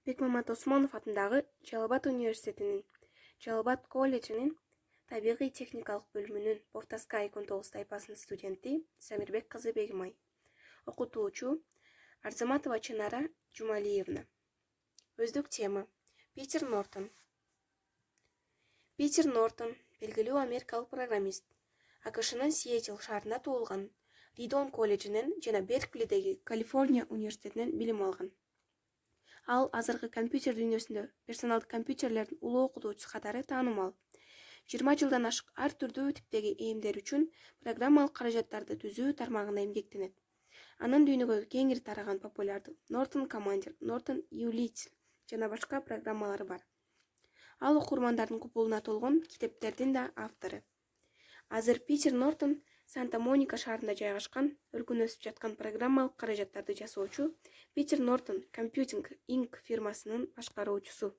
Бекмамат Осмонов атындагы Жалал Абад университетинин Жалал Абад колледжинин табигый техникалык бөлүмүнүн Повтаскай 19 тайпасынын студенти Самирбек кызы Бегимай. Окутуучу Арзаматова Чынара Жумалиевна. Өздүк тема Питер Нортон. Питер Нортон белгилүү америкалык программист. АКШнын Сиэтл шаарында туулган. Ридон колледжинен жана Берклидеги Калифорния университетинен билим алган. Ал азыркы компьютер дүйнөсүндө персоналдык компьютерлердин улуу окутуучусу катары таанымал. 20 жылдан ашык ар түрдүү типтеги ээмдер үчүн программалык каражаттарды түзүү тармагында эмгектенет. Анын дүйнөгө кеңири тараган популярдуу Norton Commander, Norton Ulysses жана башка программалары бар. Ал окурмандардын купулуна толгон китептердин да автору. Азыр Питер Нортон Санта-Моника шаарында жайгашкан, өркүн өсүп жаткан программалык каражаттарды жасоочу Питер Нортон Computing Inc. фирмасынын башкаруучусу.